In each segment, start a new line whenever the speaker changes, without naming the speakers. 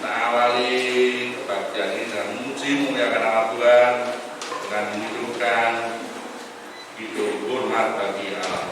Kita awali kebaktian ini dengan memuji muliakan nama Tuhan, dengan menghidupkan hidup hormat bagi Allah.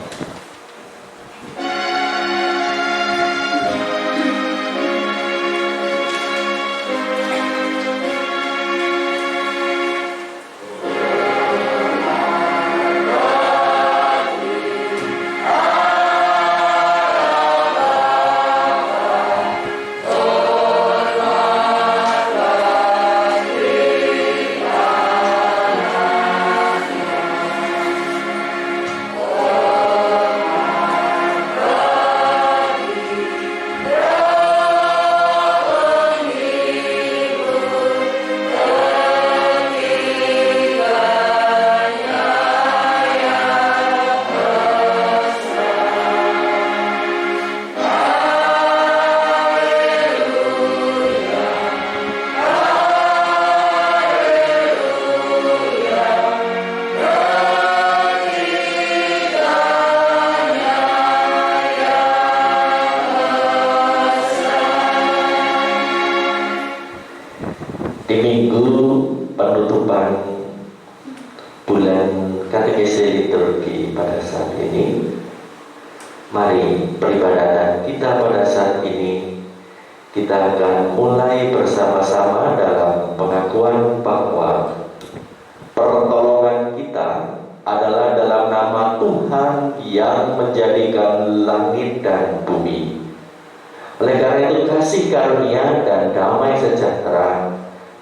Di minggu penutupan bulan katekese liturgi pada saat ini, mari peribadatan kita pada saat ini kita akan mulai bersama-sama dalam pengakuan bahwa pertolongan kita adalah dalam nama Tuhan yang menjadikan langit dan bumi. Oleh karena itu kasih karunia dan damai sejahtera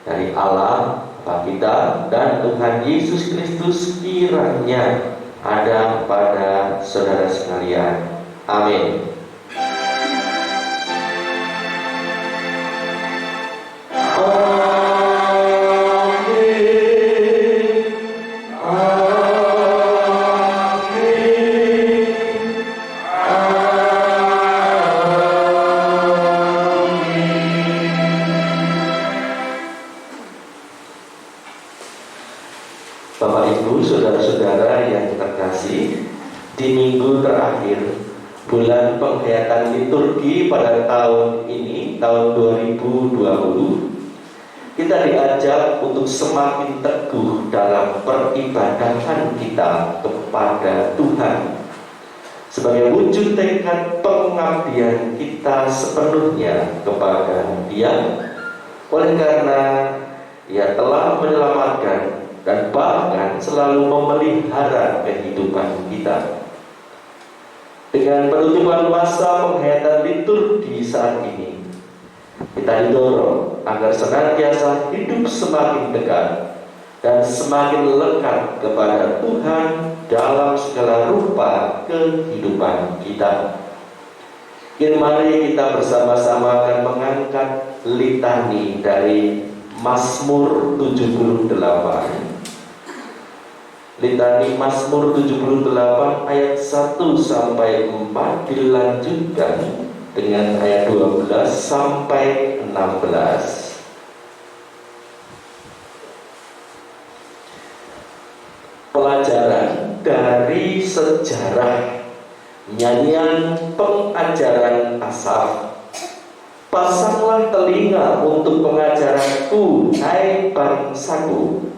dari Allah Bapa kita dan Tuhan Yesus Kristus kiranya ada pada saudara sekalian. Amin. Bapak Ibu, saudara-saudara yang terkasih, di minggu terakhir bulan penghayatan liturgi pada tahun ini, tahun 2020, kita diajak untuk semakin teguh dalam peribadahan kita kepada Tuhan sebagai wujud tekad pengabdian kita sepenuhnya kepada Dia, oleh karena Ia telah menyelamatkan dan bahkan selalu memelihara kehidupan kita. Dengan penutupan masa penghayatan liturgi saat ini, kita didorong agar senantiasa hidup semakin dekat dan semakin lekat kepada Tuhan dalam segala rupa kehidupan kita. Mari kita bersama-sama akan mengangkat litani dari Mazmur 78. Litani Mazmur 78 ayat 1 sampai 4 dilanjutkan dengan ayat 12 sampai 16. Pelajaran dari sejarah nyanyian pengajaran Asaf. Pasanglah telinga untuk pengajaranku, hai bangsaku.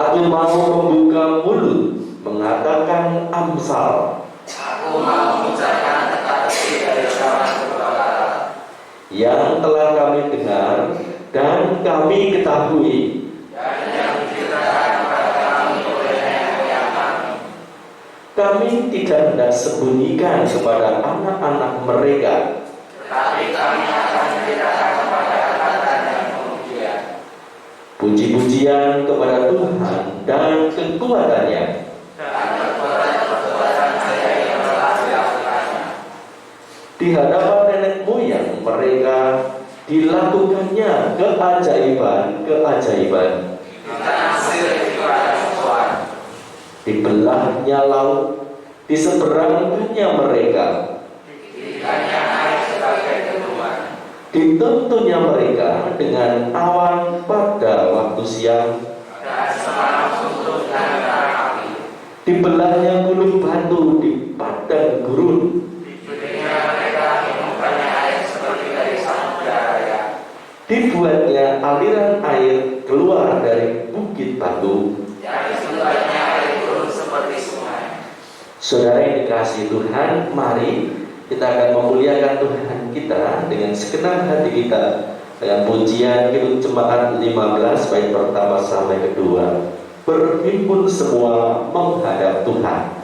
Aku mau membuka mulut, mengatakan amsal.
Aku mau mengucapkan teka-teki dari zaman berbala
yang telah kami dengar dan kami ketahui,
dan yang diceritakan kepada kami oleh nenek moyang kami.
Kami tidak hendak sembunyikan kepada anak-anak mereka,
Tetapi kami akan menceritakan kepada anak yang kemudian.
puji-pujian kepada Tuhan dan kekuatannya,
Dan perbuatan saya yang telah dilakukannya.
di hadapan nenek moyang mereka dilakukannya keajaiban-keajaiban.
Di tanah Mesir kepada Tuhan.
Dibelahnya laut, diseberangkannya mereka,
Diberikannya air sebagai teguhan.
dituntunnya mereka dengan awan pada waktu siang,
Dan semalam suntuk dengan bara api.
dibelahnya gunung batu di padang gurun,
Diberinya
aliran air keluar dari bukit batu,
yang sumbernya air turun seperti sungai.
Saudara yang dikasihi Tuhan, mari kita akan memuliakan Tuhan kita dengan segenap hati kita dengan pujian Kidung Jemaat 15 bait pertama sampai kedua. Berhimpun semua menghadap Tuhan.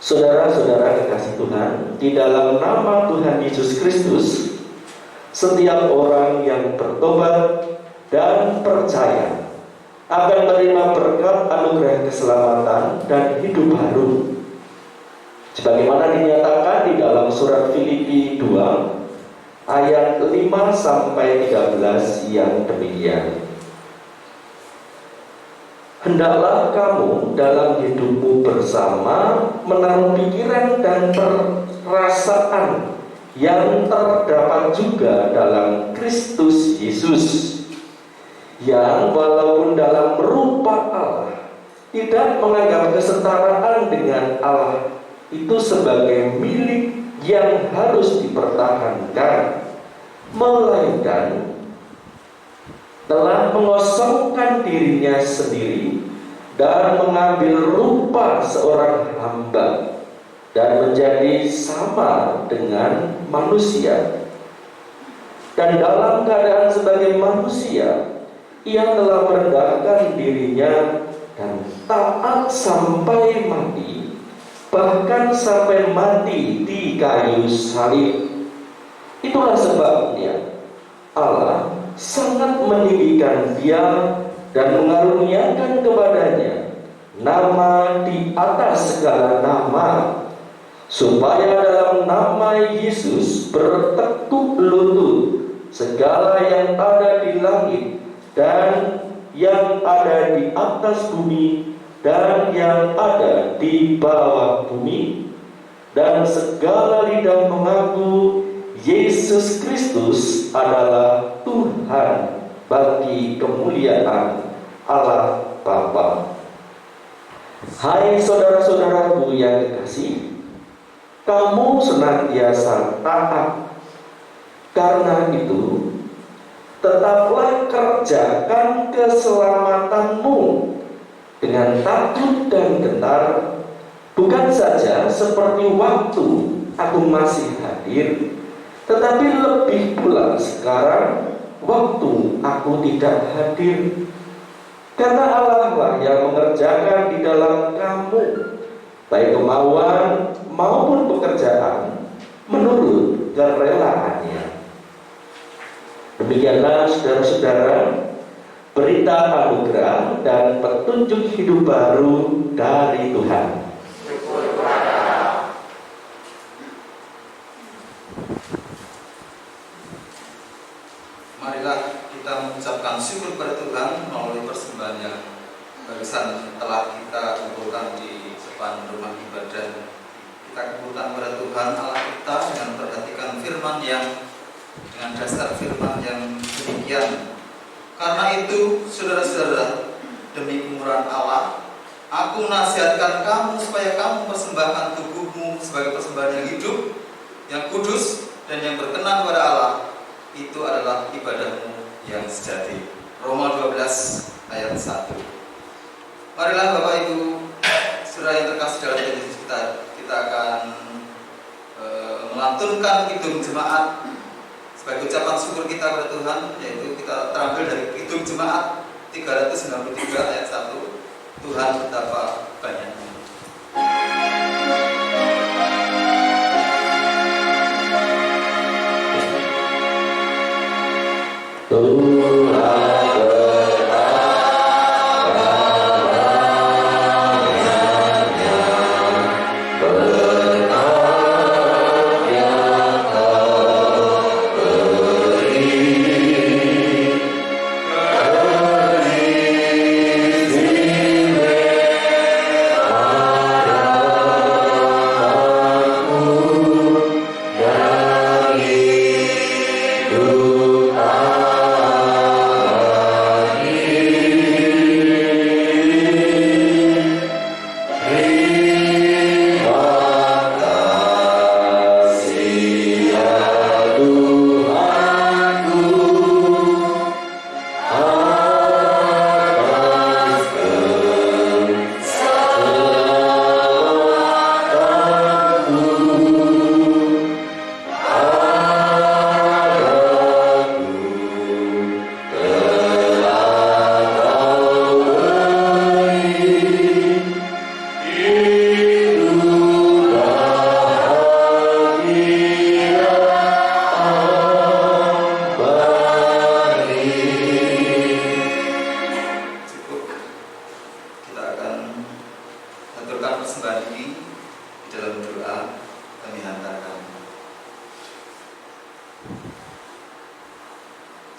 Saudara-saudara kekasih Tuhan, di dalam nama Tuhan Yesus Kristus, setiap orang yang bertobat dan percaya akan menerima berkat anugerah keselamatan dan hidup baru. Sebagaimana dinyatakan di dalam surat Filipi 2 ayat 5 sampai 13 yang demikian. Hendaklah kamu dalam hidupmu bersama menaruh pikiran dan perasaan yang terdapat juga dalam Kristus Yesus, yang walaupun dalam rupa Allah tidak menganggap kesetaraan dengan Allah itu sebagai milik yang harus dipertahankan, melainkan telah mengosongkan dirinya sendiri dan mengambil rupa seorang hamba dan menjadi sama dengan manusia. Dan dalam keadaan sebagai manusia, ia telah merendahkan dirinya dan taat sampai mati, bahkan sampai mati di kayu salib. Itulah sebabnya Allah sangat meninggikan dia dan mengaruniakan kepadanya nama di atas segala nama, supaya dalam nama Yesus bertekuk lutut segala yang ada di langit dan yang ada di atas bumi dan yang ada di bawah bumi, dan segala lidah mengaku Yesus Kristus adalah Tuhan, bagi kemuliaan Allah Bapa. Hai saudara-saudaraku yang kekasih, kamu senantiasa taat. Karena itu, tetaplah kerjakan keselamatanmu dengan takut dan gentar, bukan saja seperti waktu aku masih hadir, tetapi lebih pula sekarang waktu aku tidak hadir. Karena Allah lah yang mengerjakan di dalam kamu, baik kemauan maupun pekerjaan, menurut kerelaannya. Demikianlah saudara-saudara, berita anugerah dan petunjuk hidup baru dari Tuhan.
Syukur kepada Allah.
Marilah kita mengucapkan syukur kepada Tuhan melalui persembahan yang barusan telah kita kumpulkan di depan rumah ibadah. Kita kumpulkan kepada Tuhan Allah kita dengan memperhatikan firman yang dengan dasar firman yang demikian. Karena itu, saudara-saudara, demi kemurahan Allah, aku menasihatkan kamu supaya kamu persembahkan tubuhmu sebagai persembahan yang hidup, yang kudus, dan yang berkenan kepada Allah. Itu adalah ibadahmu yang sejati. Roma 12 ayat 1. Marilah Bapak Ibu, saudara yang terkasih dalam Yesus kita akan melantunkan kidung jemaat sebagai ucapan syukur kita kepada Tuhan, yaitu kita terambil dari kidung jemaat 393 ayat 1. Tuhan betapa banyaknya.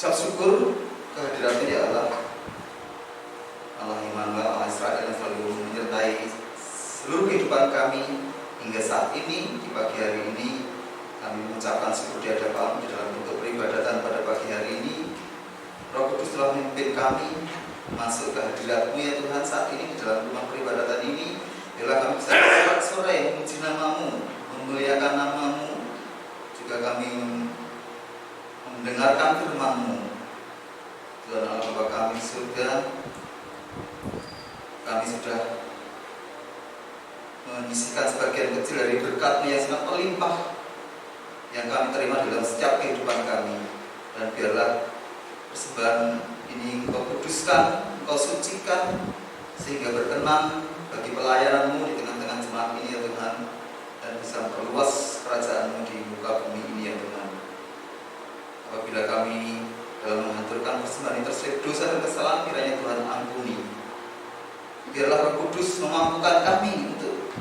Ucap syukur kehadirat ya Allah, Allah Immanuel, Allah Israel yang selalu menyertai seluruh kehidupan kami hingga saat ini. Di pagi hari ini kami mengucapkan syukur di hadapan di dalam bentuk peribadatan pada pagi hari ini. Roh Kudus telah memimpin kami masuk ke hadirat-Mu ya Tuhan saat ini di dalam rumah peribadatan ini. Biarlah kami bisa sore memuji nama-Mu, memuliakan nama-Mu, juga kami mendengarkan firman-Mu. Tuhan Allah Bapa kami surga, kami sudah menyisihkan sebagian kecil dari berkat-Mu yang sangat melimpah yang kami terima dalam setiap kehidupan kami. Dan biarlah persembahan ini Engkau kuduskan, Engkau sucikan, sehingga berkenan bagi pelayanan-Mu di tengah-tengah jemaat ini ya Tuhan, dan bisa memperluas kerajaan-Mu di muka bumi ini ya Tuhan. Apabila kami dalam menghaturkan persembahan ini terselip dosa dan kesalahan, kiranya Tuhan ampuni. Biarlah Roh Kudus memampukan kami untuk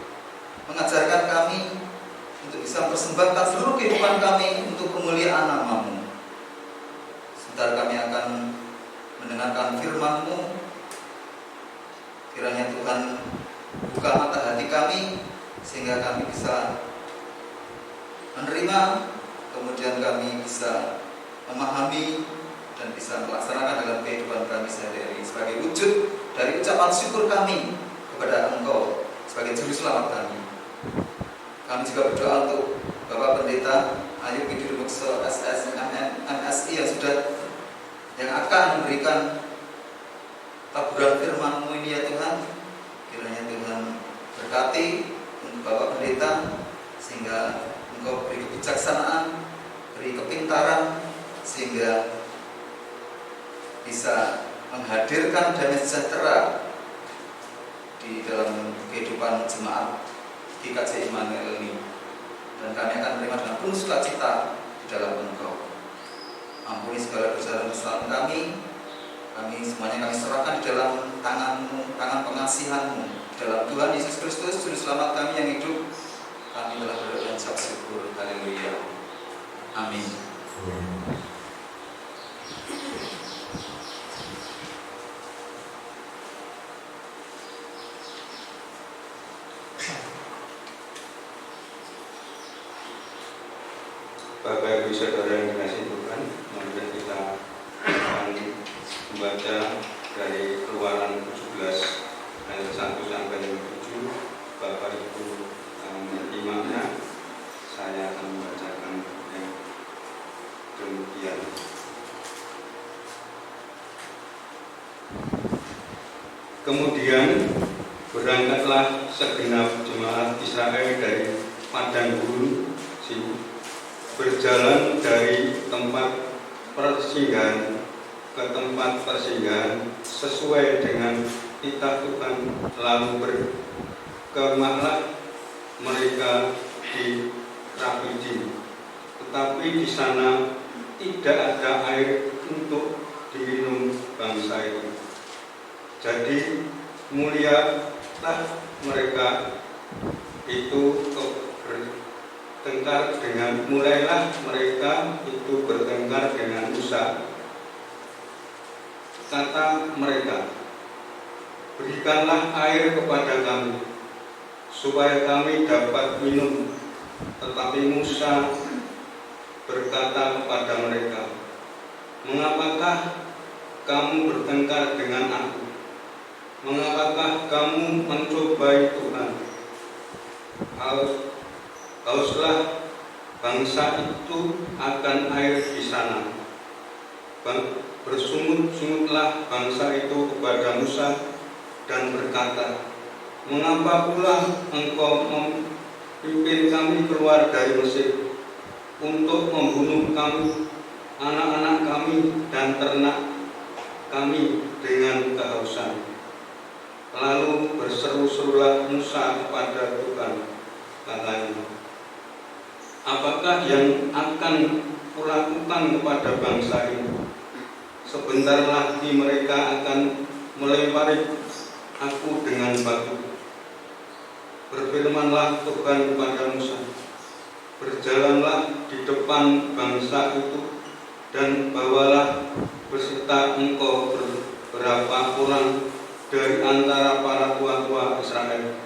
mengajarkan kami untuk bisa mempersembahkan seluruh kehidupan kami untuk kemuliaan nama-Mu. Sebentar kami akan mendengarkan firman-Mu. Kiranya Tuhan buka mata hati kami sehingga kami bisa menerima, kemudian kami bisa memahami dan bisa melaksanakan dalam kehidupan kami sehari-hari sebagai wujud dari ucapan syukur kami kepada Engkau sebagai juru selamat kami. Kami juga berdoa untuk Bapak Pendeta Ayu Budi Rumukso MSI yang akan memberikan taburan firman-Mu ini ya Tuhan. Kiranya Tuhan berkati untuk Bapak Pendeta sehingga Engkau beri kebijaksanaan, beri kepintaran, sehingga bisa menghadirkan damai sejahtera di dalam kehidupan jemaat GKJ Immanuel ini. Dan kami akan menerima dengan penuh sukacita di dalam Engkau. Ampuni segala dosa dan kesalahan kami. Kami semuanya kami serahkan di dalam tangan-Mu, tangan pengasihan-Mu. Dalam Tuhan Yesus Kristus, Juru Selamat kami yang hidup, kami telah berdoa dan ucap syukur. Haleluya. Amin.
Bapak Ibu Saudara yang dikasihi Tuhan, mari kita akan membaca dari Keluaran 17 ayat 1 sampai 7. Bapak Ibu menyimaknya, saya akan membacakan yang demikian. Kemudian berangkatlah segenap jemaat Israel dari padang gurun Sin, berjalan dari tempat persinggahan ke tempat persinggahan sesuai dengan titah Tuhan, lalu berkemahlah mereka di Rafidim. Tetapi di sana tidak ada air untuk diminum bangsa itu. Jadi mulialah mereka itu mulailah mereka itu bertengkar dengan Musa. Kata mereka, berikanlah air kepada kami, supaya kami dapat minum. Tetapi Musa berkata kepada mereka, mengapakah kamu bertengkar dengan aku? Mengapakah kamu mencobai Tuhan? Hauslah bangsa itu akan air di sana. Bersungut-sungutlah bangsa itu kepada Musa dan berkata, mengapa pula engkau memimpin kami keluar dari Mesir untuk membunuh kami, anak-anak kami dan ternak kami dengan kehausan? Lalu berseru-serulah Musa kepada Tuhan, katanya, apakah yang akan kulakukan kepada bangsa ini? Sebentar lagi mereka akan melempari aku dengan batu. Berfirmanlah Tuhan kepada Musa, berjalanlah di depan bangsa itu dan bawalah beserta engkau beberapa orang dari antara para tua-tua Israel.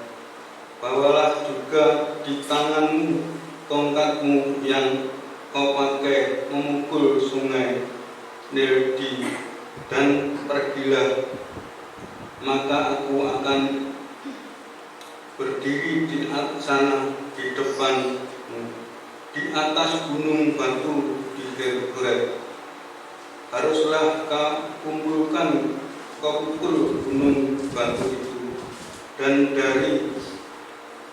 Bawalah juga di tanganmu tongkatmu yang kau pakai memukul sungai Nil dan pergilah, maka aku akan berdiri di sana di depanmu di atas gunung batu di Horeb. Haruslah kau pukul gunung batu itu, dan dari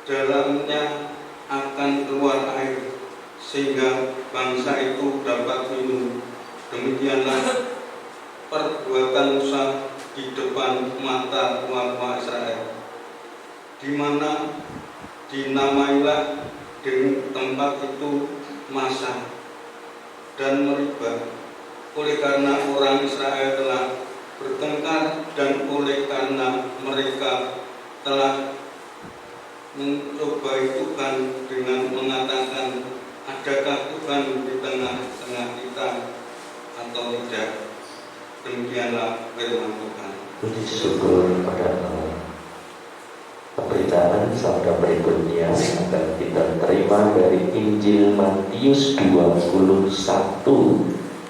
dalamnya akan keluar air, sehingga bangsa itu dapat minum. Demikianlah perbuatan Musa di depan mata tua-tua Israel, di mana dinamailah dengan tempat itu Masa dan Meribah, oleh karena orang Israel telah bertengkar dan oleh karena mereka telah mencobai Tuhan dengan mengatakan, adakah Tuhan di tengah-tengah kita atau tidak? Demikianlah firman Tuhan.
Puji syukur pada Allah. Pemberitaan sabda berikutnya akan kita terima dari Injil Matius 21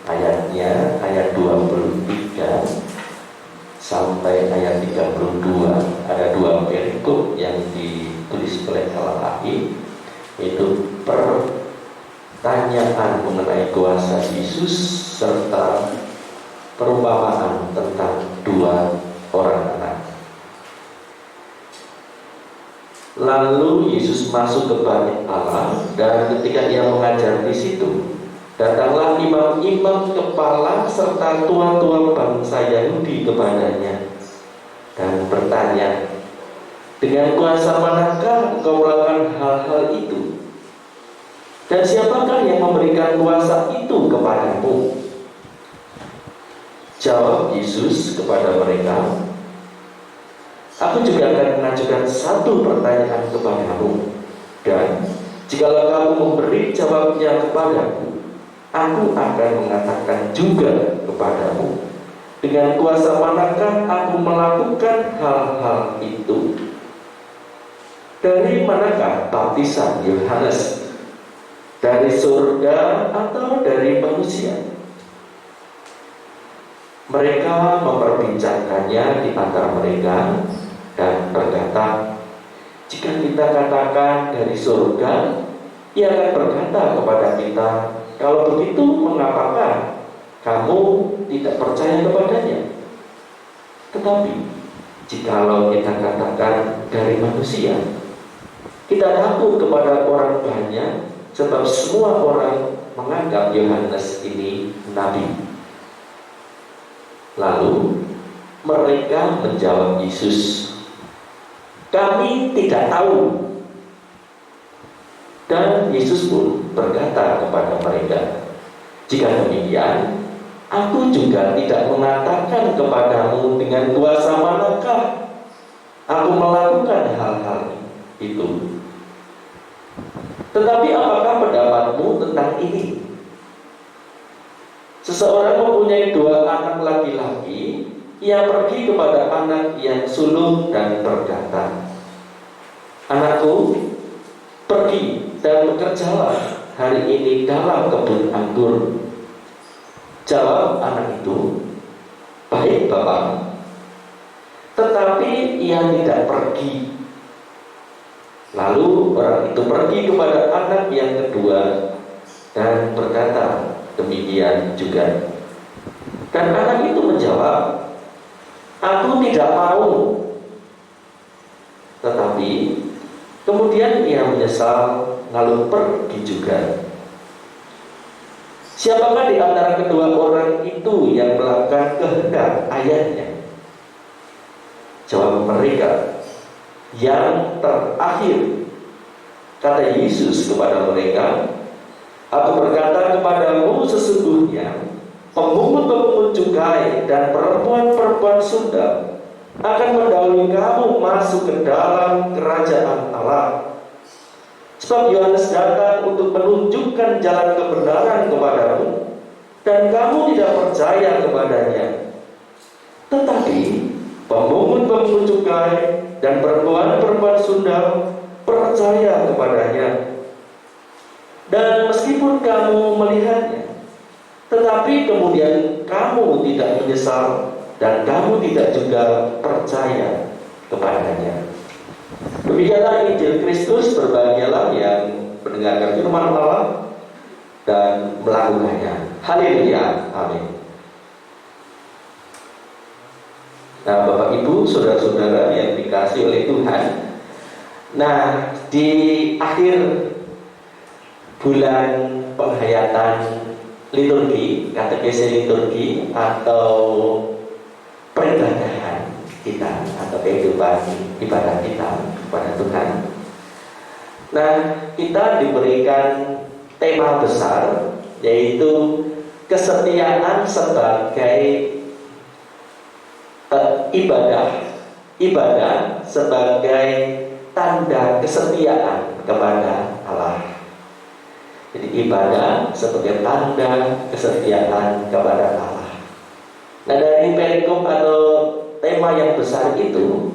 ayatnya, ayat 23 sampai ayat 32. Ada dua perikop yang ditulis oleh KLHI, itu pertanyaan mengenai kuasa Yesus serta perumpamaan tentang dua orang anak. Lalu Yesus masuk ke Bait Allah, dan ketika dia mengajar di situ, datanglah imam-imam kepala serta tua-tua bangsa Yahudi kepadanya dan bertanya, dengan kuasa manakah engkau melakukan hal-hal itu? Dan siapakah yang memberikan kuasa itu kepadamu? Jawab Yesus kepada mereka, aku juga akan mengajukan satu pertanyaan kepadamu, dan jikalau kamu memberi jawabnya kepadaku, aku akan mengatakan juga kepadamu, dengan kuasa manakah aku melakukan hal-hal itu? Dari manakah baptisan Yohanes? Dari surga atau dari manusia? Mereka memperbincangkannya di antara mereka dan berkata, jika kita katakan dari surga, ia akan berkata kepada kita, kalau begitu mengapakah kamu tidak percaya kepadanya? Tetapi jikalau kita katakan dari manusia, kita takut kepada orang banyak, sebab semua orang menganggap Yohanes ini nabi. Lalu mereka menjawab Yesus, kami tidak tahu. Dan Yesus pun berkata kepada mereka, jika demikian, aku juga tidak mengatakan kepadamu dengan kuasa manakah aku melakukan hal-hal itu. Tetapi apakah pendapatmu tentang ini? Seseorang mempunyai 2 anak laki-laki. Ia pergi kepada anak yang sulung dan berkata, anakku, pergi dan bekerjalah hari ini dalam kebun anggur. Jawab anak itu, baik Bapak. Tetapi ia tidak pergi. Lalu orang itu pergi kepada anak yang kedua dan berkata demikian juga. Dan anak itu menjawab, aku tidak mau. Tetapi kemudian ia menyesal lalu pergi juga. Siapakah di antara kedua orang itu yang melakukan kehendak ayahnya? Jawab mereka, yang terakhir. Kata Yesus kepada mereka, aku berkata kepadamu sesungguhnya, pemungut-pemungut cukai dan perempuan-perempuan sundal akan mendahului kamu masuk ke dalam kerajaan Allah. Sebab Yohanes datang untuk menunjukkan jalan kebenaran kepadamu, dan kamu tidak percaya kepadanya. Tetapi pemungut-pemungut cukai dan perempuan-perempuan sundal percaya kepadanya. Dan meskipun kamu melihatnya, tetapi kemudian kamu tidak menyesal, dan kamu tidak juga percaya kepadanya. Demikianlah Injil Kristus. Berbahagialah yang mendengarkan firman Allah dan melakukannya. Haleluya, amin. Nah, Bapak Ibu, saudara-saudara yang dikasihi oleh Tuhan, nah, di akhir bulan penghayatan liturgi, katekesi liturgi atau peribadahan kita atau kehidupan ibadah kita kepada Tuhan. Nah, kita diberikan tema besar, yaitu kesetiaan sebagai ibadah sebagai tanda kesetiaan kepada Allah. Jadi ibadah sebagai tanda kesetiaan kepada Allah. Nah, dari perikop atau tema yang besar itu,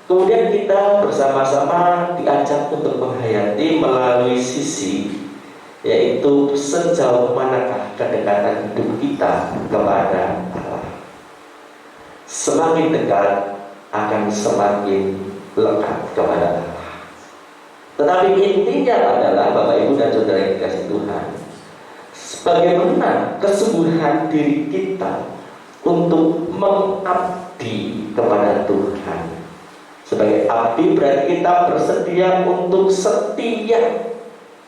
kemudian kita bersama-sama diajak untuk menghayati melalui sisi, yaitu sejauh manakah kedekatan hidup kita kepada Allah. Semakin dekat akan semakin lekat kepada Allah. Tetapi intinya adalah, Bapak Ibu dan Saudara yang dikasihi Tuhan, bagaimana kesungguhan diri kita untuk mengabdi kepada Tuhan. Sebagai abdi berarti kita bersedia untuk setia,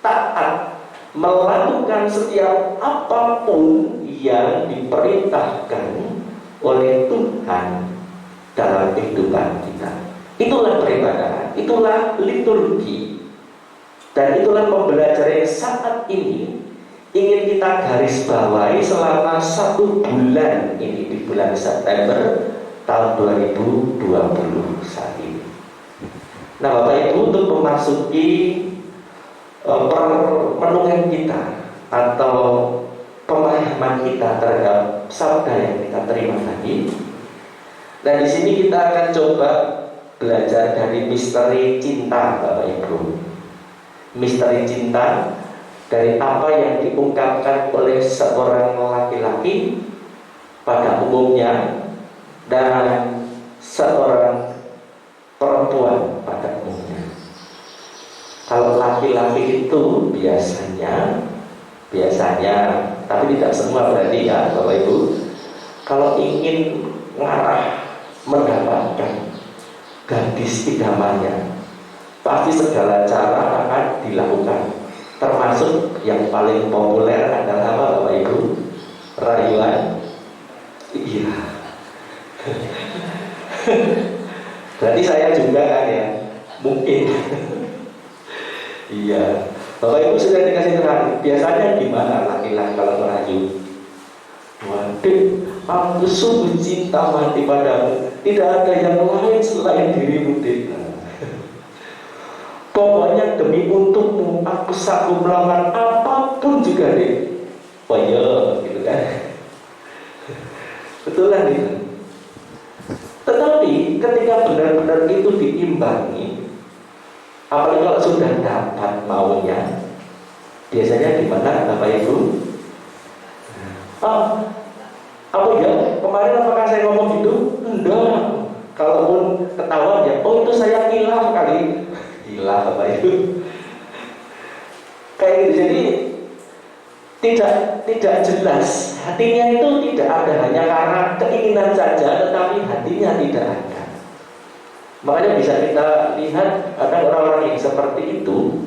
taat, melakukan setiap apapun yang diperintahkan oleh Tuhan dalam kehidupan kita. Itulah peribadahan, itulah liturgi, dan itulah pembelajaran saat ini ingin kita garis bawahi selama 1 bulan ini, di bulan September tahun 2020 saat ini. Nah Bapak Ibu, untuk memasuki permenungan kita atau pemahaman kita terhadap sabda yang kita terima tadi, dan di sini kita akan coba belajar dari misteri cinta Bapak Ibu. Misteri cinta dari apa yang diungkapkan oleh seorang laki-laki pada umumnya dan seorang perempuan pada umumnya. Kalau laki-laki itu biasanya, tapi tidak semua berarti ya Bapak Ibu, kalau ingin mengarah mendapatkan gadis idamannya, pasti segala cara akan dilakukan. Termasuk yang paling populer adalah apa Bapak Ibu? Rayuan. Iya. Berarti saya juga kan ya? Mungkin. Iya. Bapak Ibu sudah dikasih terang. Biasanya gimana laki-laki kalau merayu? Waduh, aku sungguh cinta mati padamu. Tidak ada yang lain selain dirimu, Dek. Pokoknya demi untukmu aku sanggup melakukan apapun juga, Dek. Oh iya, gitu kan. Betulan itu. Tetapi ketika benar-benar itu diimbangi, apalagi kalau sudah dapat maunya, biasanya gimana Bapak Ibu? Apa ya? Kemarin apakah saya ngomong gitu? Enggak. Kalaupun ketahuan ya, oh itu saya hilaf kali. Gila Bapak Ibu. Kayak gitu. Jadi tidak jelas. Hatinya itu tidak ada, hanya karena keinginan saja, tetapi hatinya tidak ada. Makanya bisa kita lihat ada orang-orang yang seperti itu,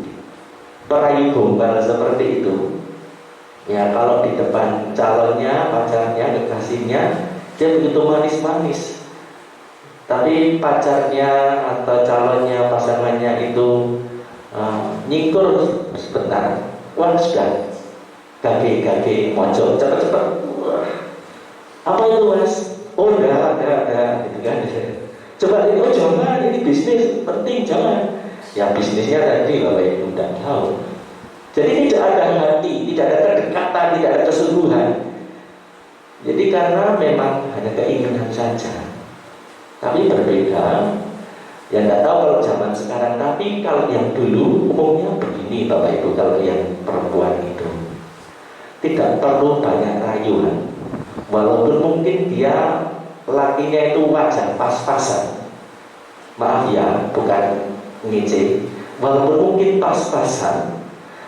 perayu gombal seperti itu. Ya kalau di depan calonnya, pacarnya, kekasihnya, dia begitu manis-manis. Tapi pacarnya atau calonnya, pasangannya itu nyingkur sebentar, wah sudah gage mojok cepet-cepet. Apa itu Mas? Oh ada, gitu kan. Coba ini, oh jangan, ini bisnis penting, jangan. Ya bisnisnya tadi Bapak Ibu tidak tahu. Jadi tidak ada hati, tidak ada kedekatan, tidak ada kesungguhan. Jadi karena memang hanya keinginan saja. Tapi berbeda, ya nggak tahu kalau zaman sekarang. Tapi kalau yang dulu umumnya begini Bapak Ibu, kalau yang perempuan itu tidak perlu banyak rayuan. Walaupun mungkin dia lakinya itu wajah pas-pasan. Maaf ya, bukan ngece. Walaupun mungkin pas-pasan,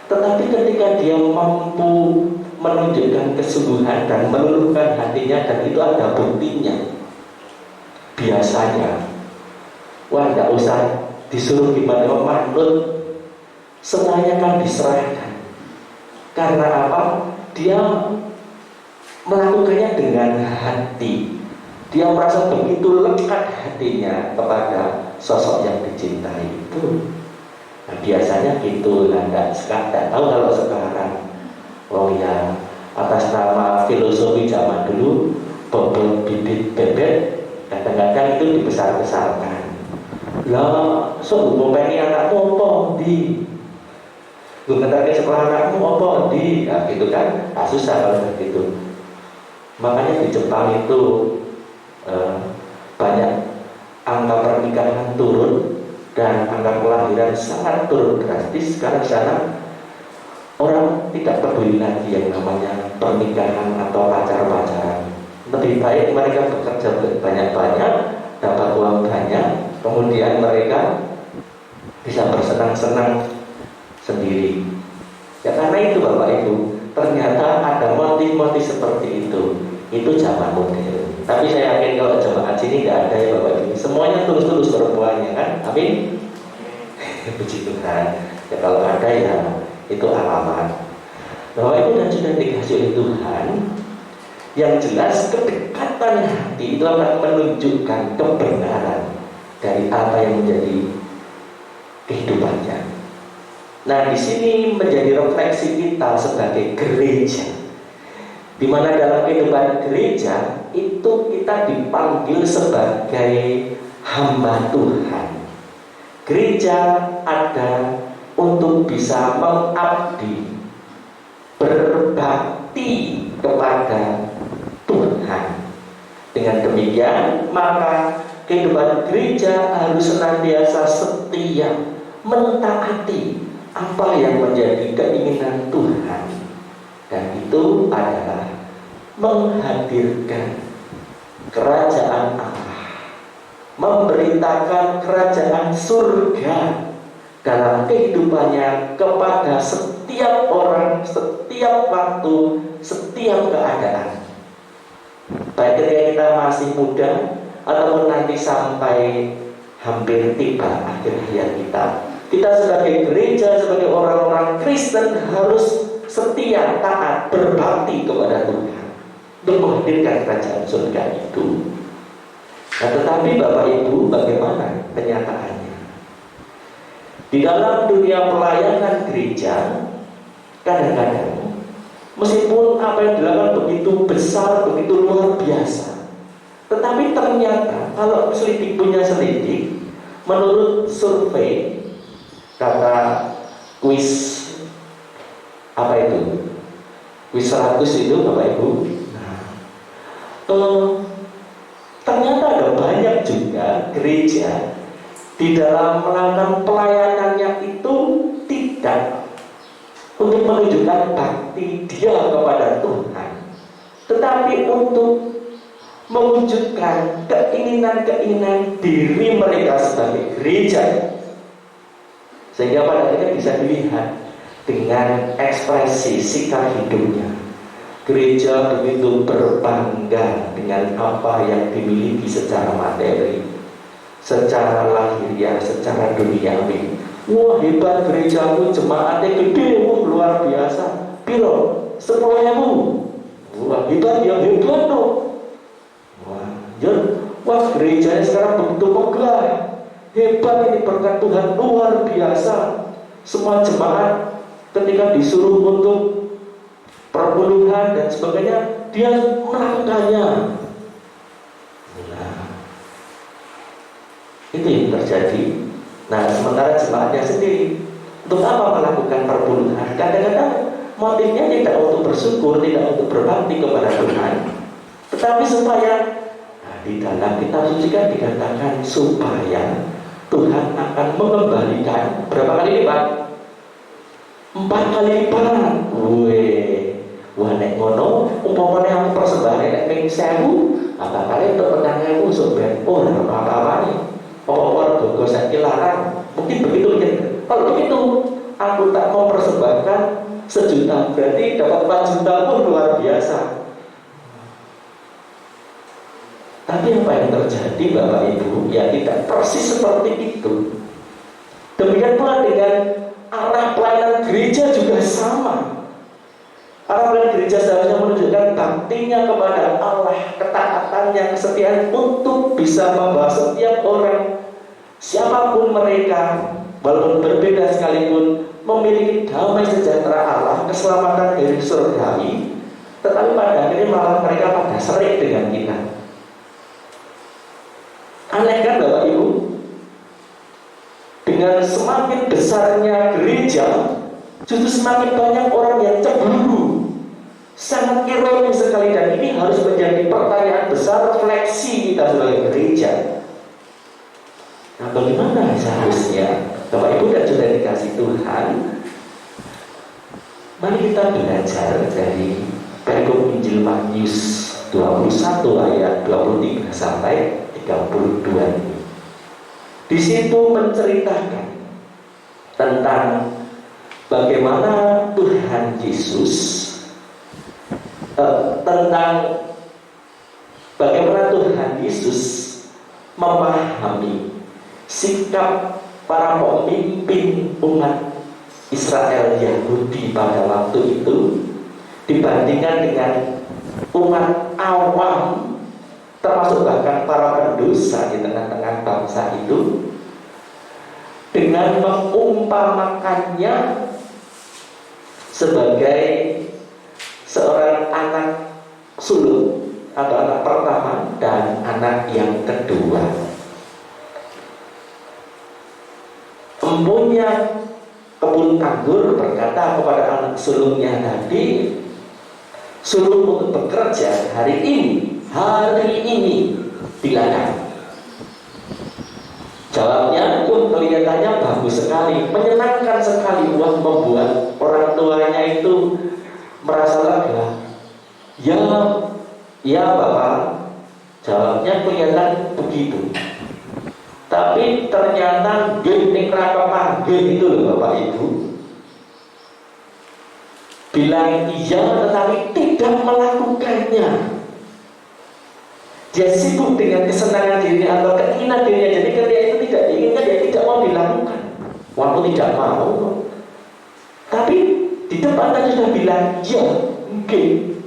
tetapi ketika dia mampu menunjukkan kesungguhan dan meluluhkan hatinya, dan itu ada buktinya. Biasanya, wah nggak usah disuruh gimana manut, semuanya kan diserahkan. Karena apa? Dia melakukannya dengan hati. Dia merasa begitu lekat hatinya kepada sosok yang dicintai itu. Nah, biasanya gitu lah, nggak tahu kalau sekarang. Oh ya, atas nama filosofi zaman dulu, bobot bibit bebek kadang-kadang itu dibesar-besarkan. Lah, so ngopeni anakmu apa di? Lu ngetake sekolah anakmu apa di? Nah, gitu kan? Nah, susah kalau begitu. Makanya di Jepang itu banyak angka pernikahan turun dan angka kelahiran sangat turun drastis. Sekarang sana orang tidak peduli lagi yang namanya pernikahan atau pacar-pacaran. Lebih baik mereka bekerja banyak-banyak, dapat uang banyak, kemudian mereka bisa bersenang-senang sendiri. Ya karena itu Bapak Ibu, ternyata ada motif-motif seperti itu. Itu zaman modern. Tapi saya yakin kalau jemaat sini tidak ada ya Bapak Ibu. Semuanya tulus-tulus perempuannya kan? Amin. Puji Tuhan. Ya kalau ada ya itu alamat. Bapak Ibu dan sudah dikasih oleh Tuhan. Yang jelas kedekatan hati itu akan menunjukkan kebenaran dari apa yang menjadi kehidupannya. Nah, di sini menjadi refleksi kita sebagai gereja, di mana dalam kehidupan gereja itu kita dipanggil sebagai hamba Tuhan. Gereja ada untuk bisa mengabdi, berbakti kepada Tuhan. Dengan demikian, maka kehidupan gereja harus senantiasa setia, mentaati apa yang menjadi keinginan Tuhan, dan itu adalah menghadirkan kerajaan Allah, memberitakan kerajaan surga dalam kehidupannya kepada setiap orang, setiap waktu, setiap keadaan. Baik ketika kita masih muda ataupun nanti sampai hampir tiba akhir hayat kita. Kita sebagai gereja, sebagai orang-orang Kristen harus setia, taat, berbakti kepada Tuhan untuk menghadirkan kerajaan surga itu. Nah, tetapi Bapak Ibu, bagaimana kenyataannya? Di dalam dunia pelayanan gereja, kadang-kadang meskipun apa yang dilakukan begitu besar, begitu luar biasa, tetapi ternyata kalau selidik punya selidik, menurut survei, kata kuis apa itu? Kuis 100 itu Bapak Ibu. Nah, ternyata ada banyak juga gereja di dalam melakukan pelayanannya itu tidak untuk menunjukkan bakti dia kepada Tuhan, tetapi untuk mewujudkan keinginan-keinginan diri mereka sebagai gereja. Sehingga pada akhirnya bisa dilihat dengan ekspresi sikap hidupnya. Gereja begitu berbangga dengan apa yang dimiliki secara materi, secara lahiriah, secara duniawi. Wah, hebat gerejaku, jemaatnya gede, luar biasa. Piro? 10.000. Wah, hebat ya, hebat dong. Wah, gerejanya sekarang begitu megah. Hebat ini, berkat Tuhan luar biasa. Semua jemaat ketika disuruh untuk perpuluhan dan sebagainya, dia melakukannya. Nah, itu yang terjadi. Nah, sementara jemaatnya sendiri untuk apa melakukan perpuluhan? Kadang-kadang motifnya tidak untuk bersyukur, tidak untuk berbakti kepada Tuhan, tetapi supaya di dalam kitab suci kan dikatakan supaya Tuhan akan mengembalikan berapa kali lipat? 4 kali lipat. Wah, nek ngono umpamane aku persembahane nek ping 1000, apa kali untuk 4.000 sobat. Oh, apa-apa nih. Pokoknya bogo saiki larang. Mungkin begitu ya. Kalau begitu, aku tak mau persembahkan 1 juta, berarti dapat 4 juta pun luar biasa. Tapi apa yang terjadi Bapak Ibu? Ya tidak persis seperti itu. Demikian pula dengan arah pelayanan gereja juga sama. Arah pelayanan gereja seharusnya menunjukkan baktinya kepada Allah, ketaatannya, kesetiaan untuk bisa membawa setiap orang, siapapun mereka, walaupun berbeda sekalipun, memiliki damai sejahtera Allah, keselamatan dari surgawi. Tetapi pada akhirnya malah mereka pada serik dengan kita. Aneh kan Bapak Ibu? Dengan semakin besarnya gereja, justru semakin banyak orang yang cemburu. Sangat ironis sekali, dan ini harus menjadi pertanyaan besar refleksi kita sebagai gereja. Nah, bagaimana seharusnya Bapak Ibu dan sudah dikasih Tuhan? Mari kita belajar dari perikop Injil Matius 21 ayat 23 sampai 32 ini. Di situ menceritakan tentang bagaimana Tuhan Yesus, tentang bagaimana Tuhan Yesus memahami sikap para pemimpin umat Israel Yahudi pada waktu itu dibandingkan dengan umat awam, termasuk bahkan para pendosa di tengah-tengah bangsa itu. dengan mengumpamakannya sebagai seorang anak sulung atau anak pertama dan anak yang kedua. Empunya kebun anggur berkata kepada anak sulungnya tadi, suruh untuk bekerja hari ini di ladang. Jawabnya pun kelihatannya bagus sekali, menyenangkan sekali. Wah, membuat orang tuanya itu merasa lega. Ya Bapak, jawabnya kelihatan begitu. Tapi ternyata gini kenapa panggil itu loh Bapak Ibu. Bilang iya tetapi tidak melakukannya. Dia sibuk dengan kesenangan diri atau keinginan dirinya. Jadi ketika itu tidak diinginkan, dia tidak mau dilakukan. Walaupun tidak mau, tapi di depan tadi sudah bilang ya mungkin,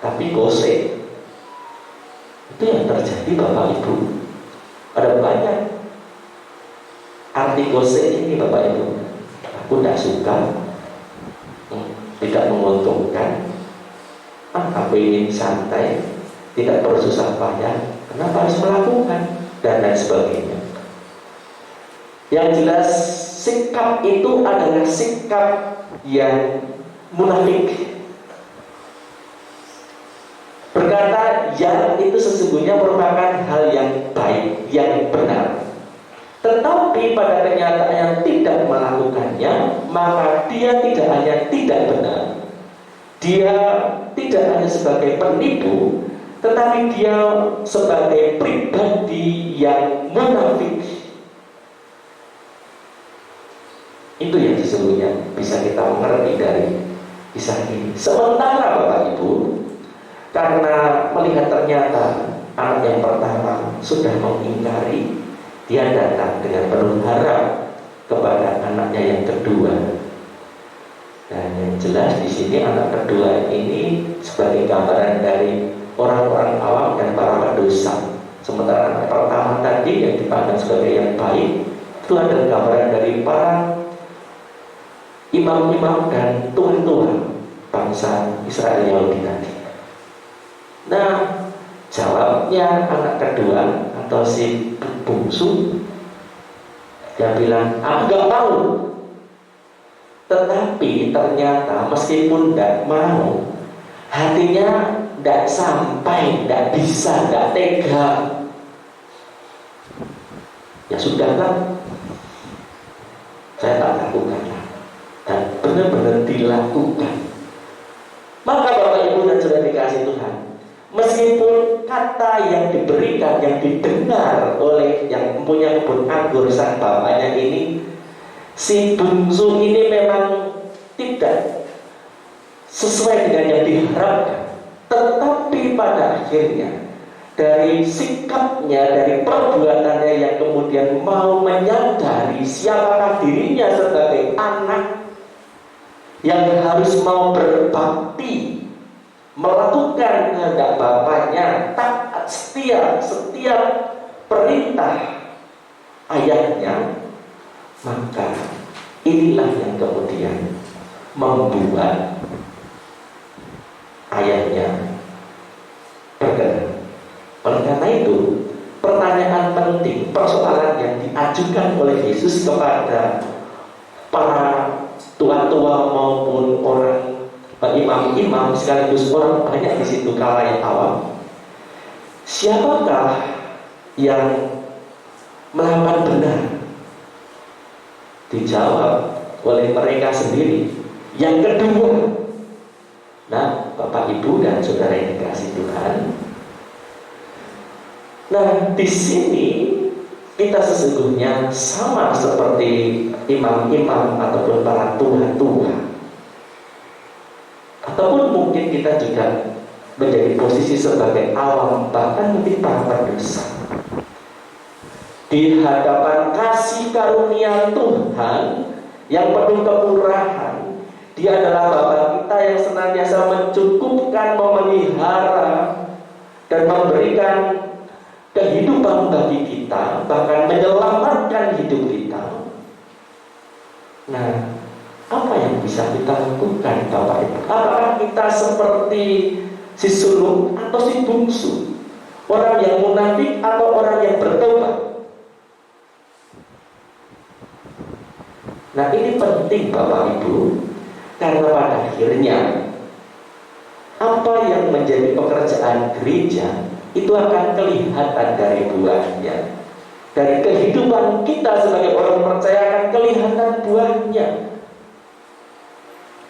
tapi gosek. Itu yang terjadi Bapak Ibu. Ada banyak arti gosek ini Bapak Ibu. Aku tidak suka, tidak menguntungkan, aku ingin santai, tidak bersusah payah, kenapa harus melakukan, dan lain sebagainya. Yang jelas sikap itu adalah sikap yang munafik. Berkata ya itu sesungguhnya merupakan hal yang baik, yang benar. Tetapi pada kenyataan yang tidak melakukannya, maka dia tidak hanya tidak benar, dia tidak hanya sebagai penipu, tetapi dia sebagai pribadi yang munafik. Itu yang sesungguhnya bisa kita mengerti dari kisah ini. Sementara Bapak Ibu, karena melihat ternyata anak yang pertama sudah mengingkari, dia datang dengan penuh harap kepada anaknya yang kedua. Dan yang jelas di sini anak kedua ini sebagai gambaran dari orang-orang awam dan para pendosa. Sementara anak pertama tadi yang dipandang sebagai yang baik, itu adalah gambaran dari para imam-imam dan tuan-tuan bangsa Israel Yahudi tadi. Nah, jawabnya anak kedua atau si bungsu, dia bilang, aku gak mau. Tetapi ternyata meskipun tidak mau, hatinya tidak sampai, tidak bisa, tidak tega. Ya sudahlah, saya tak lakukan. Dan benar-benar dilakukan. Maka Bapak Ibu dan Saudara dikasih Tuhan, meskipun kata yang diberikan, yang didengar oleh yang mempunyai kebun anggur sang bapaknya ini, si bungsu ini memang tidak sesuai dengan yang diharapkan, tetapi pada akhirnya dari sikapnya, dari perbuatannya yang kemudian mau menyadari siapakah dirinya sebagai anak yang harus mau berbakti, melakukan kehendak bapaknya, taat setia setiap perintah ayahnya, maka inilah yang kemudian membuat ayahnya berkenan. Oleh karena itu, pertanyaan penting, persoalan yang diajukan oleh Yesus kepada para tua-tua maupun orang imam-imam sekaligus orang banyak di situ kalangan awam, siapakah yang melakukan benar? Dijawab oleh mereka sendiri. Yang kedua, nah Bapak Ibu dan Saudara yang dikasihi Tuhan, nah di sini kita sesungguhnya sama seperti imam-imam ataupun para tua-tua, ataupun mungkin kita juga menjadi posisi sebagai awam, bahkan mungkin para pendosa. Di hadapan kasih karunia Tuhan yang penuh kemurahan, Dia adalah Bapa kita yang senantiasa mencukupkan, memelihara, dan memberikan kehidupan bagi kita, bahkan menyelamatkan hidup kita. Nah, apa yang bisa kita lakukan Bapak Ibu? Apakah kita seperti si sulung atau si bungsu? Orang yang munafik atau orang yang bertobat? Nah, ini penting Bapak Ibu, karena pada akhirnya apa yang menjadi pekerjaan gereja itu akan kelihatan dari buahnya. Dari kehidupan kita sebagai orang percaya akan kelihatan buahnya.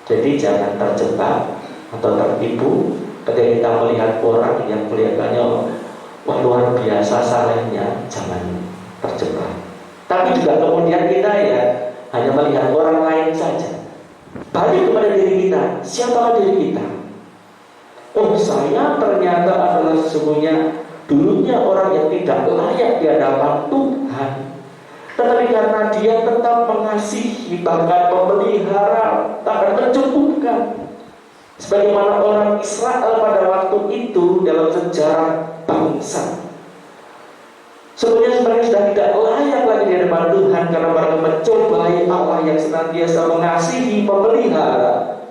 Jadi jangan terjebak atau tertipu ketika kita melihat orang yang kelihatannya wah luar biasa salehnya, jangan terjebak. Tapi juga kemudian kita ya hanya melihat orang lain saja. Balik kepada diri kita, siapa diri kita? Oh, saya ternyata adalah sesungguhnya dulunya orang yang tidak layak di hadapan Tuhan. Tetapi karena dia tetap mengasihi, bahkan memelihara, bahkan mencukupkan. Sebagaimana orang Israel pada waktu itu dalam sejarah bangsa. Sebenarnya mereka sudah tidak layak lagi di hadapan Tuhan karena mereka mencobai Allah yang senantiasa mengasihi, memelihara.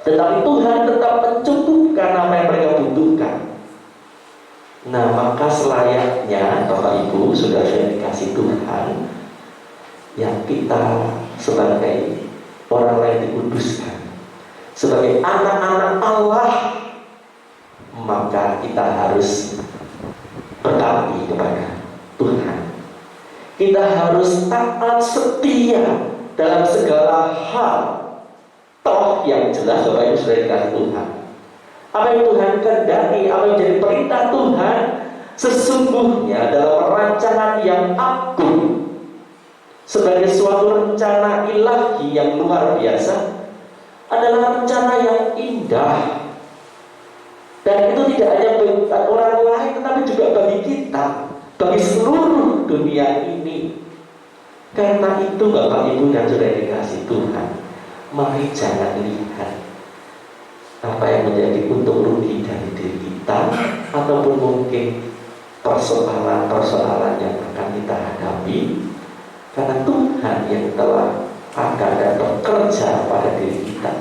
Tetapi Tuhan tetap mencukupkan apa yang mereka butuhkan. Nah, maka selayaknya Bapak Ibu, saudara yang dikasih Tuhan, yang kita sebagai orang lain dikuduskan, sebagai anak-anak Allah, maka kita harus berbakti kepada Tuhan. Kita harus taat setia dalam segala hal. Toh yang jelas Bapak Ibu sudah dikasih Tuhan. Apa yang Tuhan kehendaki, apa yang jadi perintah Tuhan, sesungguhnya dalam rancangan yang agung, sebagai suatu rencana ilahi yang luar biasa, adalah rencana yang indah. Dan itu tidak hanya bagi orang lain, tetapi juga bagi kita, bagi seluruh dunia ini. Karena itu Bapak Ibu yang sudah dikasih Tuhan, mari jangan lihat apa yang menjadi untung rugi dari diri kita, ataupun mungkin persoalan-persoalan yang akan kita hadapi. Karena Tuhan yang telah ada dan bekerja pada diri kita.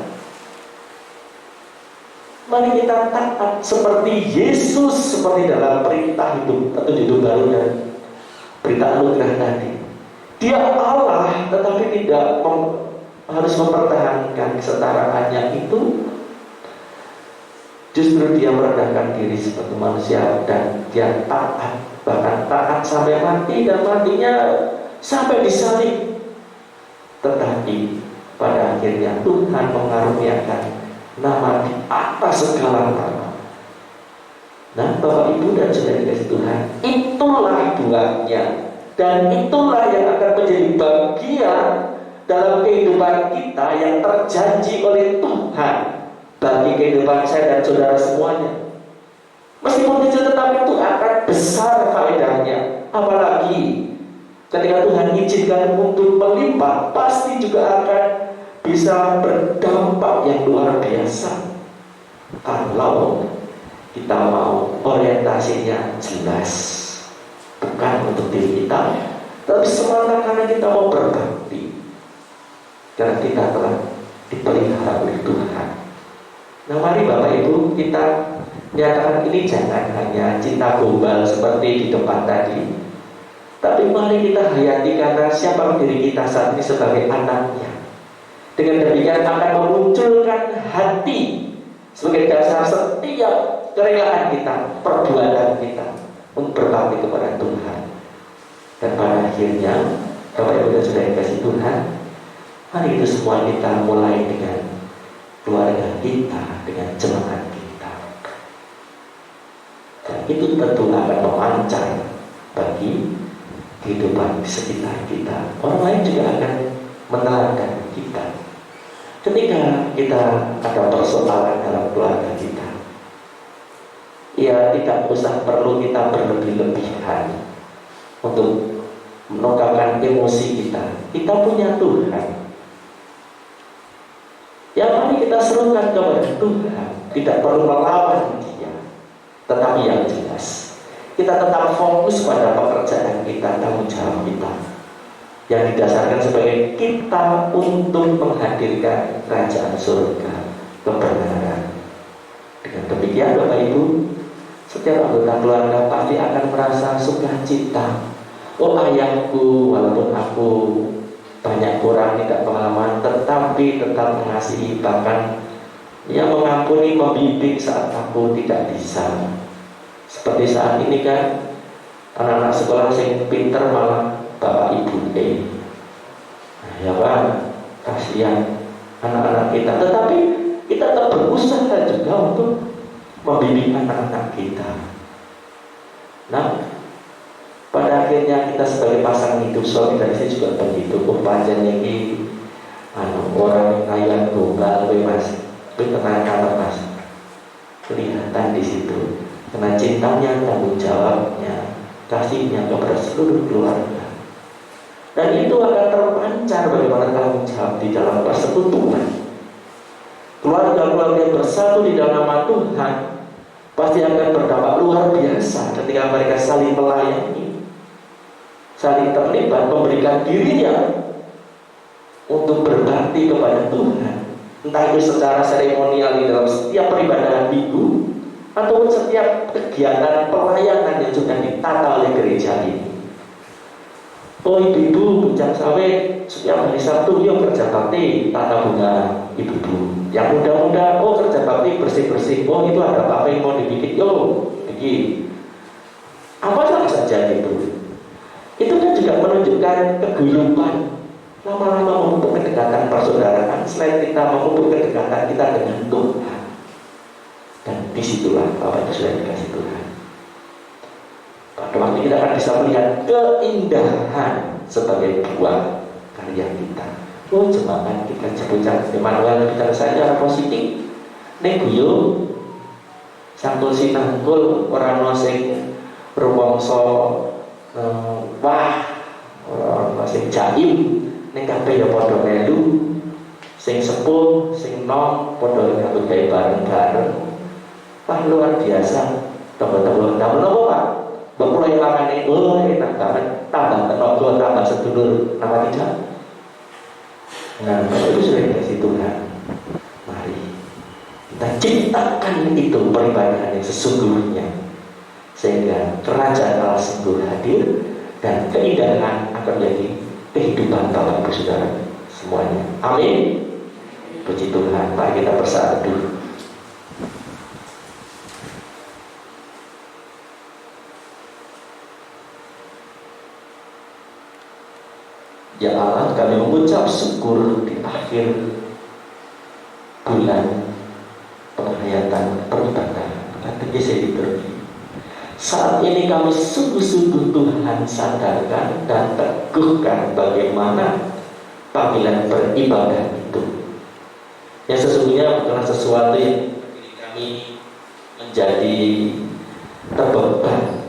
Mari kita taat seperti Yesus, seperti dalam perintah hidup atau hidup baru dan berita anugerah tadi. Dia Allah, tetapi tidak harus mempertahankan kesetaraannya itu. Justru dia merendahkan diri seperti manusia dan dia taat, bahkan taat sampai mati, dan matinya sampai disalib. Tetapi pada akhirnya Tuhan mengaruniakan nama di atas segala nama. Nah, Bapak Ibu dan saudara dikasih Tuhan, itulah buahnya, dan itulah yang akan menjadi bagian dalam kehidupan kita yang terjanji oleh Tuhan bagi kehidupan saya dan saudara semuanya. Meskipun kecil, tetapi itu akan besar faedahnya. Apalagi ketika Tuhan izinkan untuk melimpah, pasti juga akan bisa berdampak yang luar biasa. Kalau kita mau orientasinya jelas, bukan untuk diri kita, tapi semata karena kita mau berbakti, karena kita telah dipelihara oleh Tuhan. Nah, mari Bapak Ibu kita nyatakan ini, jangan hanya cinta gombal seperti di depan tadi, tapi mari kita hayati karena siapa diri kita saat ini sebagai anaknya. Dengan demikian akan memunculkan hati sebagai dasar setiap kerelaan kita, perbuatan kita untuk berbakti kepada Tuhan. Dan pada akhirnya Bapak Ibu dan saudara yang kasih Tuhan, hari itu semua kita mulai dengan keluarga kita, dengan jemaat kita. Dan itu tentu akan memancar bagi kehidupan di sekitar kita. Orang lain juga akan meneladan kita. Ketika kita ada persoalan dalam keluarga kita, ya tidak usah perlu kita berlebih-lebihan untuk menungkapkan emosi kita. Kita punya Tuhan. Ya, mari kita serukan kepada Tuhan. Tidak perlu melawan Dia, tetapi yang jelas kita tetap fokus pada pekerjaan kita, tanggung jawab kita. yang didasarkan sebagai kita untuk menghadirkan kerajaan surga, kebenaran. Dengan demikian Bapak Ibu, setiap anggota keluarga pasti akan merasa sukacita. Oh ayahku, walaupun aku banyak kurang tidak pengalaman, tetapi tetap mengasihi, bahkan ia mengampuni, membimbing saat aku tidak bisa. Seperti saat ini kan, anak-anak sekolah yang pinter malah Bapak Ibu nah, ya kan, kasihan anak-anak kita. Tetapi kita tetap berusaha juga untuk membimbing anak-anak kita. Nah, pada akhirnya kita sebagai pasangan hidup suami dan istri juga begitu. Pancen ini orang kaya tunggal mas, itu tenang kamar mas, kelihatan di situ. Karena cintanya, tanggung jawabnya, kasihnya kepada seluruh keluarga. Dan itu akan terpancar bagaimana tanggung jawab di dalam persekutuan. Keluarga-keluarga yang bersatu di dalam nama Tuhan pasti akan berdampak luar biasa ketika mereka saling melayani, saling terlibat, memberikan dirinya untuk berbakti kepada Tuhan. Entah itu secara seremonial di dalam setiap peribadahan minggu ataupun setiap kegiatan pelayanan yang sudah ditata oleh gereja ini. Oh ibu-ibu puncak sawit setiap hari Sabtu yuk kerja bakti tata bunga ibu-ibu. Yang muda-muda oh kerja bakti bersih-bersih. Oh itu ada apa yang mau dibikin, yuk bikin. Apa saja itu. Itu kan juga menunjukkan keguyuban. Lama-lama memupuk kedekatan persaudaraan. Selain kita memupuk kedekatan kita dengan Tuhan. Dan disitulah Bapak Ibu sudah dikasih Tuhan. Pada waktu kita akan bisa melihat keindahan sebagai buah karya kita. Oh jemaat kita cepucan Emmanuel kita saja positif. Nek guyu sangkul sinangkul orang nosing rumongso wah orang nosing jaim. Nek kabeh ya padha melu. Sing sepuh, sing nom padha nyambut gawe bareng-bareng. Wah luar biasa. Tunggu-tunggu apa Pak? Bapak yang makan itu, enak banget. Tambah tenaga, tambah sedulur, nama tidak. Nah, itu sudah dikasih Tuhan. Mari kita ciptakan itu peribadahan yang sesungguhnya, sehingga kerajaan Allah sungguh hadir dan keindahan akan menjadi kehidupan Bapak Ibu Saudara semuanya. Amin. Puji Tuhan. Mari kita bersatu dulu. Ya Allah, kami mengucap syukur di akhir bulan penghayatan peribadahan katekesi liturgi. Saat ini kami sungguh-sungguh Tuhan sadarkan dan teguhkan bagaimana panggilan beribadah itu. Yang sesungguhnya bukanlah sesuatu yang kami menjadi terbeban,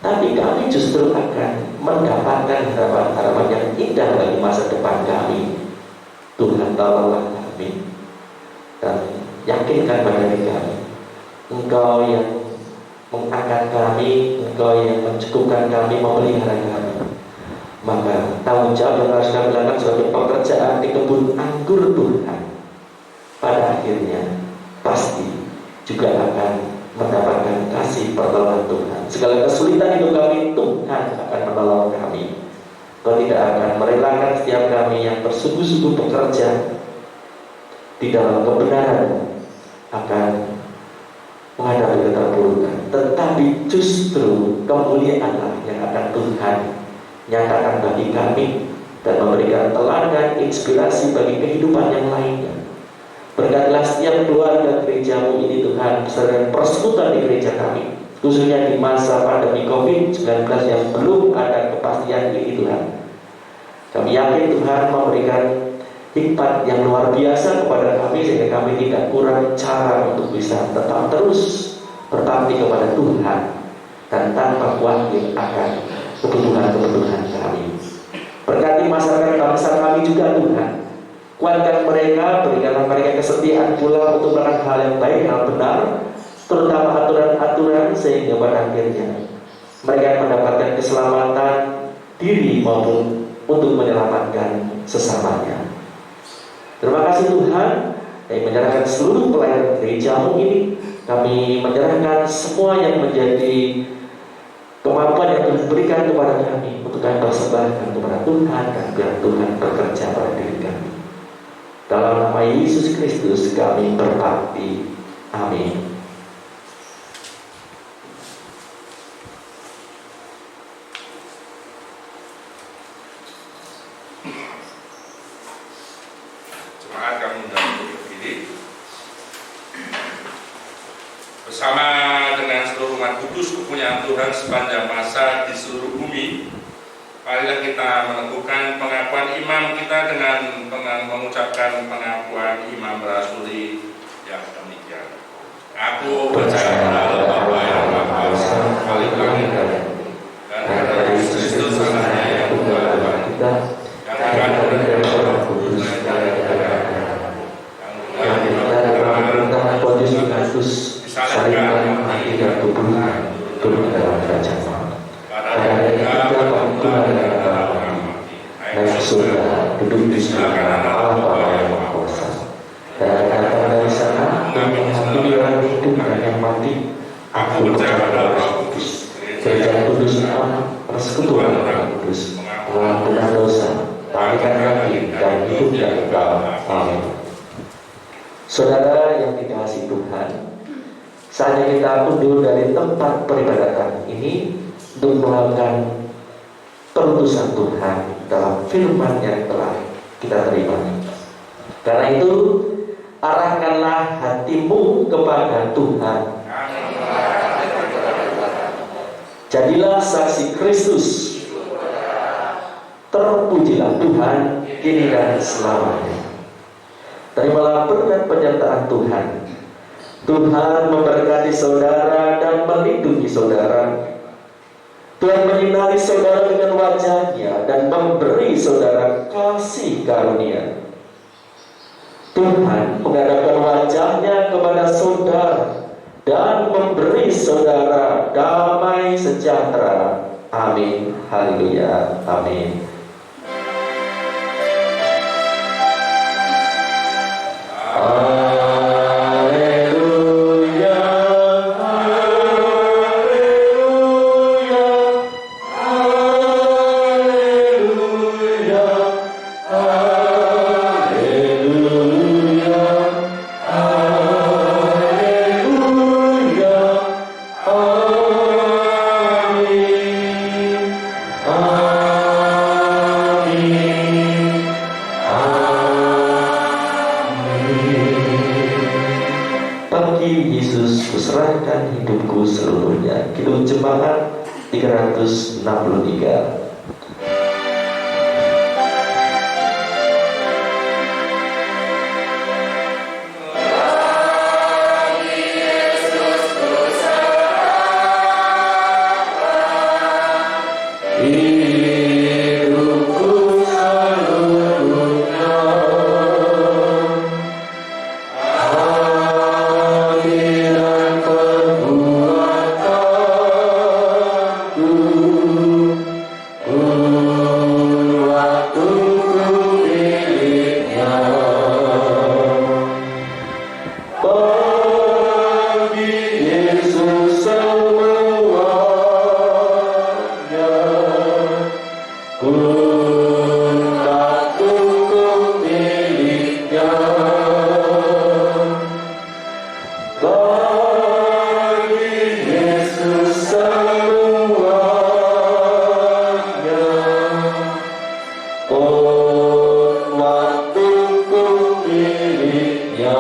tapi kami justru akan mendapatkan harapan-harapan yang indah bagi masa depan kami. Tuhan tolonglah kami dan yakinkan pada diri kami, Engkau yang mengangkat kami, Engkau yang mencukupkan kami, memelihara kami. Maka tanggung jawab yang harus kami lakukan sebagai pekerjaan di kebun anggur Tuhan pada akhirnya pasti juga akan mendapatkan kasih pertolongan Tuhan. Segala kesulitan hidup kami, Tuhan akan menolong kami. Kau tidak akan merelakan setiap kami yang bersungguh-sungguh bekerja di dalam kebenaran akan menghadapi keterpurukan. Tetapi justru kemuliaanlah yang akan Tuhan nyatakan bagi kami dan memberikan teladan inspirasi bagi kehidupan yang lainnya. Berkatilah setiap keluarga gerejamu ini Tuhan, beserta persekutuan di gereja kami, khususnya di masa pandemi COVID-19 yang belum ada kepastian ini Tuhan. Kami yakin Tuhan memberikan hikmat yang luar biasa kepada kami, sehingga kami tidak kurang cara untuk bisa tetap terus berbakti kepada Tuhan dan tanpa khawatir akan kebutuhan-kebutuhan kami. Berkati masyarakat bangsa kami juga Tuhan. Kuatkan mereka, berikanlah mereka kesetiaan pula untuk melakukan hal yang baik, hal benar, terutama aturan-aturan, sehingga pada akhirnya mereka mendapatkan keselamatan diri maupun untuk menyelamatkan sesamanya. Terima kasih Tuhan, kami menyerahkan seluruh pelayanan gerejamu ini. Kami menyerahkan semua yang menjadi kemampuan yang Tuhan berikan kepada kami untuk kami persembahkan kepada Tuhan, dan biar Tuhan bekerja pada diri kami. Dalam nama Yesus Kristus kami berbakti. Amin.
Jemaat kami undang untuk berdiri. Bersama dengan seluruh umat kudus kepunyaan Tuhan sepanjang masa di seluruh bumi, marilah kita meneguhkan pengakuan iman kita dengan mengucapkan pengakuan imam rasuli yang demikian. Aku percaya pada Bapa yang Maha Esa, paling langit dan pada Yesus Kristus anaknya yang tunggal Tuhan kita, yang dikandung dari Roh Kudus dan yang diperintahkan Pontius Pilatus, disalibkan, mati dan kuburkan, turun ke dalam kerajaan Allah. Pada hari ketiga bangkit dari antara orang mati, naik surga, duduk di sebelah kanan Allah Bapa yang Maha Kuasa. Dan akan datang dari sana dan menghakimi orang hidup dan yang mati. Aku percaya pada Roh Kudus, Gereja Kudus Allah, persekutuan orang kudus, pengampunan dosa, bangkitan bangkit dan hidup yang kekal. Amin. Saudara yang dikasihi Tuhan, saatnya kita mundur dari tempat peribadatan ini untuk melakukan perutusan Tuhan dalam firman yang telah kita terima. Karena itu, arahkanlah hatimu kepada Tuhan. Jadilah saksi Kristus. Terpujilah Tuhan kini dan selamanya. Terimalah berkat penyertaan Tuhan. Tuhan memberkati saudara dan melindungi saudara. Tuhan menyinari saudara dengan wajah-Nya dan memberi saudara kasih karunia. Tuhan menghadapkan wajah-Nya kepada saudara dan memberi saudara damai sejahtera. Amin. Haleluya. Amin. Hidupku seluruhnya. Kidung Jemaat 363. Ya